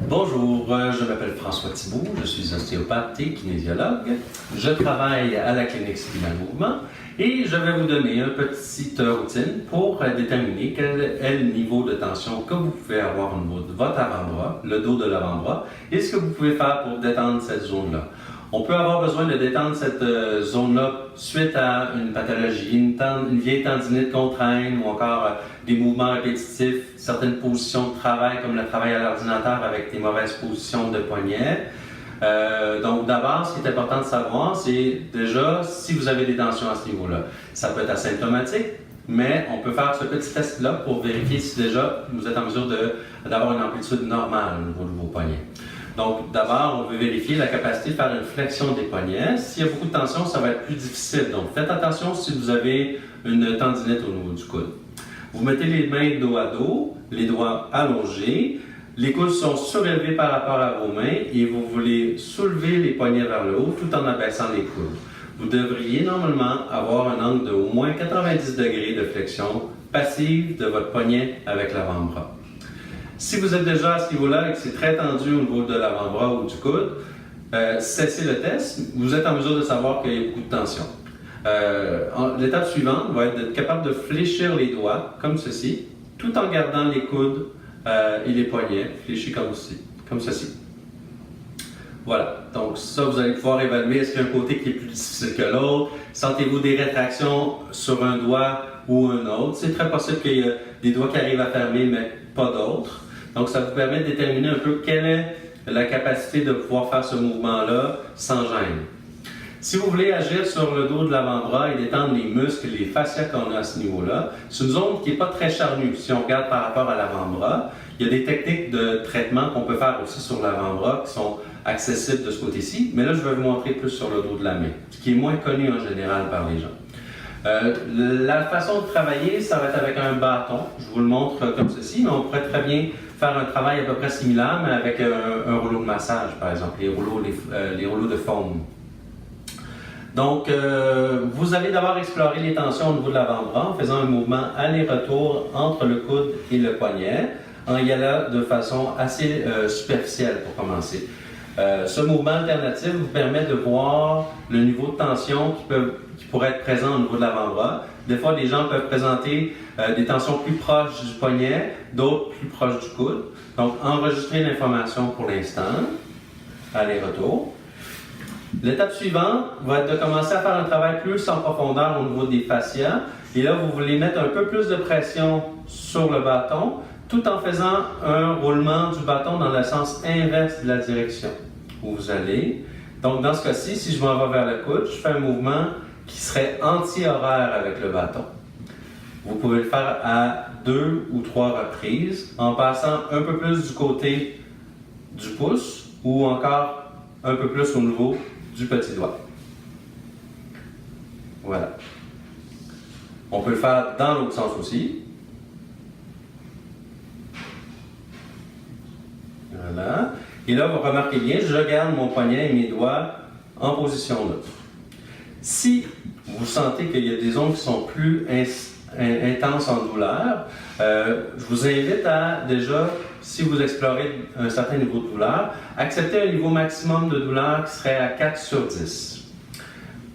Bonjour, je m'appelle François Thibault, je suis ostéopathe et kinésiologue. Je travaille à la clinique Spinal Mouvement et je vais vous donner une petite routine pour déterminer quel est le niveau de tension que vous pouvez avoir au niveau de votre avant-bras, le dos de l'avant-bras, et ce que vous pouvez faire pour détendre cette zone-là. On peut avoir besoin de détendre cette zone-là suite à une pathologie, une vieille tendinite qu'on traîne ou encore des mouvements répétitifs, certaines positions de travail comme le travail à l'ordinateur avec des mauvaises positions de poignet. Donc d'abord, ce qui est important de savoir, c'est déjà si vous avez des tensions à ce niveau-là. Ça peut être asymptomatique, mais on peut faire ce petit test-là pour vérifier si déjà vous êtes en mesure d'avoir une amplitude normale au niveau de vos poignets. Donc, d'abord, on veut vérifier la capacité de faire une flexion des poignets. S'il y a beaucoup de tension, ça va être plus difficile. Donc, faites attention si vous avez une tendinite au niveau du coude. Vous mettez les mains dos à dos, les doigts allongés. Les coudes sont surélevés par rapport à vos mains et vous voulez soulever les poignets vers le haut tout en abaissant les coudes. Vous devriez normalement avoir un angle de au moins 90 degrés de flexion passive de votre poignet avec l'avant-bras. Si vous êtes déjà à ce niveau-là et que c'est très tendu au niveau de l'avant-bras ou du coude, cessez le test. Vous êtes en mesure de savoir qu'il y a beaucoup de tension. L'étape suivante va être d'être capable de fléchir les doigts comme ceci, tout en gardant les coudes et les poignets fléchis comme ceci. Voilà, donc ça vous allez pouvoir évaluer est-ce qu'il y a un côté qui est plus difficile que l'autre. Sentez-vous des rétractions sur un doigt ou un autre. C'est très possible qu'il y ait des doigts qui arrivent à fermer, mais pas d'autres. Donc ça vous permet de déterminer un peu quelle est la capacité de pouvoir faire ce mouvement-là sans gêne. Si vous voulez agir sur le dos de l'avant-bras et détendre les muscles et les fascias qu'on a à ce niveau-là, c'est une zone qui n'est pas très charnue. Si on regarde par rapport à l'avant-bras, il y a des techniques de traitement qu'on peut faire aussi sur l'avant-bras qui sont accessibles de ce côté-ci, mais là je vais vous montrer plus sur le dos de la main, ce qui est moins connu en général par les gens. La façon de travailler, ça va être avec un bâton. Je vous le montre comme ceci, mais on pourrait très bien faire un travail à peu près similaire, mais avec un rouleau de massage, par exemple, les rouleaux de foam. Donc, vous allez d'abord explorer les tensions au niveau de l'avant-bras en faisant un mouvement aller-retour entre le coude et le poignet, en y allant de façon assez superficielle pour commencer. Ce mouvement alternatif vous permet de voir le niveau de tension qui pourrait être présent au niveau de l'avant-bras. Des fois, les gens peuvent présenter des tensions plus proches du poignet, d'autres plus proches du coude. Donc, enregistrez l'information pour l'instant. Aller-retour. L'étape suivante va être de commencer à faire un travail plus en profondeur au niveau des fascias. Et là, vous voulez mettre un peu plus de pression sur le bâton, tout en faisant un roulement du bâton dans le sens inverse de la direction où vous allez. Donc, dans ce cas-ci, si je m'en vais vers le coude, je fais un mouvement qui serait anti-horaire avec le bâton. Vous pouvez le faire à 2 ou 3 reprises en passant un peu plus du côté du pouce ou encore un peu plus au niveau du petit doigt. Voilà. On peut le faire dans l'autre sens aussi. Voilà. Et là, vous remarquez bien, je garde mon poignet et mes doigts en position neutre. Si vous sentez qu'il y a des zones qui sont plus intenses en douleur, je vous invite à déjà, si vous explorez un certain niveau de douleur, accepter un niveau maximum de douleur qui serait à 4 sur 10.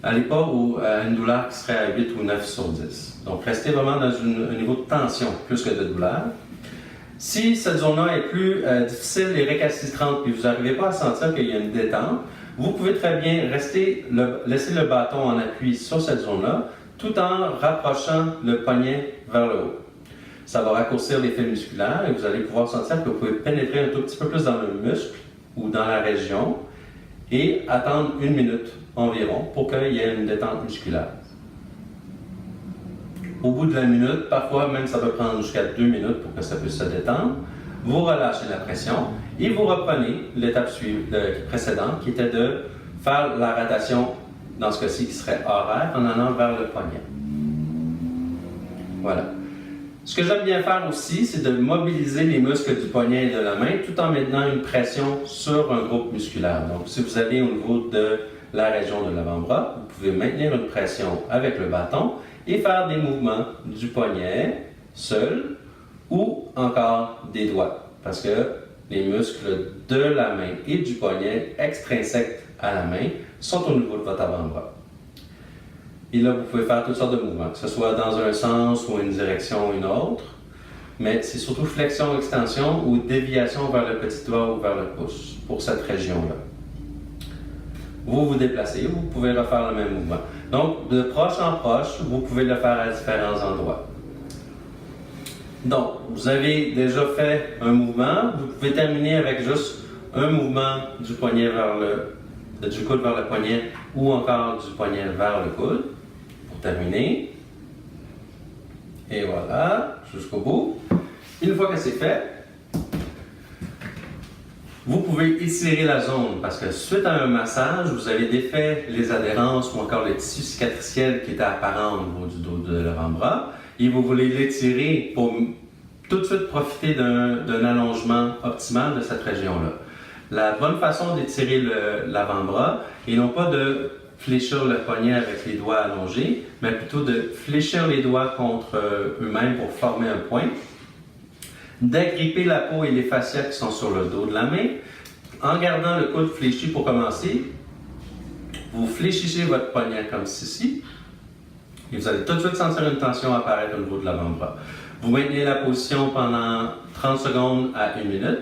Allez pas à une douleur qui serait à 8 ou 9 sur 10. Donc, restez vraiment dans un niveau de tension plus que de douleur. Si cette zone-là est plus difficile et récalcitrante, puis vous n'arrivez pas à sentir qu'il y a une détente, vous pouvez très bien laisser le bâton en appui sur cette zone-là, tout en rapprochant le poignet vers le haut. Ça va raccourcir l'effet musculaire et vous allez pouvoir sentir que vous pouvez pénétrer un tout petit peu plus dans le muscle ou dans la région et attendre 1 minute environ pour qu'il y ait une détente musculaire. Au bout de la minute, parfois même ça peut prendre jusqu'à 2 minutes pour que ça puisse se détendre, vous relâchez la pression et vous reprenez l'étape précédente qui était de faire la rotation, dans ce cas-ci qui serait horaire, en allant vers le poignet. Voilà. Ce que j'aime bien faire aussi, c'est de mobiliser les muscles du poignet et de la main tout en maintenant une pression sur un groupe musculaire. Donc, si vous allez au niveau de la région de l'avant-bras, vous pouvez maintenir une pression avec le bâton et faire des mouvements du poignet seul ou encore des doigts. Parce que les muscles de la main et du poignet extrinsèques à la main sont au niveau de votre avant-bras. Et là, vous pouvez faire toutes sortes de mouvements, que ce soit dans un sens ou une direction ou une autre. Mais c'est surtout flexion, extension ou déviation vers le petit doigt ou vers le pouce pour cette région-là. Vous vous déplacez, vous pouvez refaire le même mouvement. Donc, de proche en proche, vous pouvez le faire à différents endroits. Donc, vous avez déjà fait un mouvement, vous pouvez terminer avec juste un mouvement du poignet du coude vers le poignet ou encore du poignet vers le coude pour terminer. Et voilà, jusqu'au bout. Une fois que c'est fait, vous pouvez étirer la zone parce que suite à un massage, vous avez défait les adhérences ou encore le tissu cicatriciel qui était apparent au niveau du dos de l'avant-bras et vous voulez l'étirer pour tout de suite profiter d'un allongement optimal de cette région-là. La bonne façon d'étirer l'avant-bras et non pas de fléchir le poignet avec les doigts allongés, mais plutôt de fléchir les doigts contre eux-mêmes pour former un point, d'agripper la peau et les fascias qui sont sur le dos de la main, en gardant le coude fléchi pour commencer. Vous fléchissez votre poignet comme ceci, et vous allez tout de suite sentir une tension apparaître au niveau de l'avant-bras. Vous maintenez la position pendant 30 secondes à 1 minute.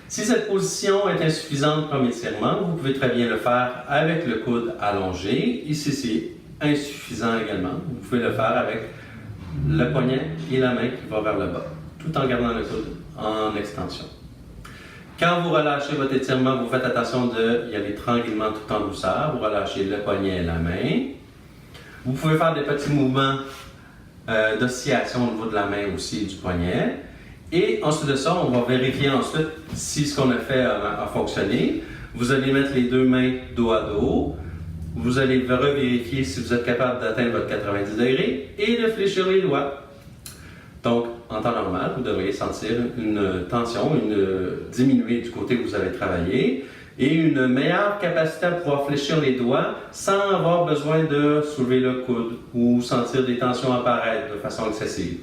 Si cette position est insuffisante comme étirement, vous pouvez très bien le faire avec le coude allongé. Ici, c'est insuffisant également. Vous pouvez le faire avec le poignet et la main qui va vers le bas, tout en gardant le coude en extension. Quand vous relâchez votre étirement, vous faites attention d'y aller tranquillement tout en douceur. Vous relâchez le poignet et la main. Vous pouvez faire des petits mouvements d'oscillation au niveau de la main aussi et du poignet. Et ensuite de ça, on va vérifier ensuite si ce qu'on a fait a fonctionné. Vous allez mettre les deux mains dos à dos. Vous allez revérifier si vous êtes capable d'atteindre votre 90 degrés et de fléchir les doigts. Donc, en temps normal, vous devriez sentir une tension, diminuer du côté où vous avez travaillé et une meilleure capacité à pouvoir fléchir les doigts sans avoir besoin de soulever le coude ou sentir des tensions apparaître de façon excessive.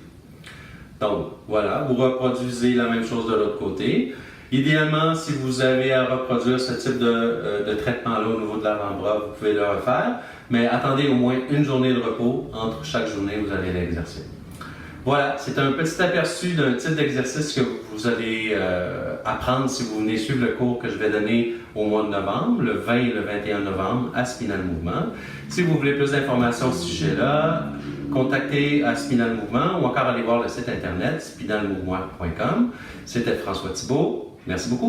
Donc, voilà, vous reproduisez la même chose de l'autre côté. Idéalement, si vous avez à reproduire ce type de traitement-là au niveau de l'avant-bras, vous pouvez le refaire, mais attendez au moins une journée de repos entre chaque journée où vous allez l'exercer. Voilà, c'est un petit aperçu d'un type d'exercice que vous allez apprendre si vous venez suivre le cours que je vais donner au mois de novembre, le 20 et le 21 novembre à Spinal Mouvement. Si vous voulez plus d'informations à ce sujet-là, contactez à Spinal Mouvement ou encore allez voir le site internet spinalmouvement.com. C'était François Thibault. Merci beaucoup.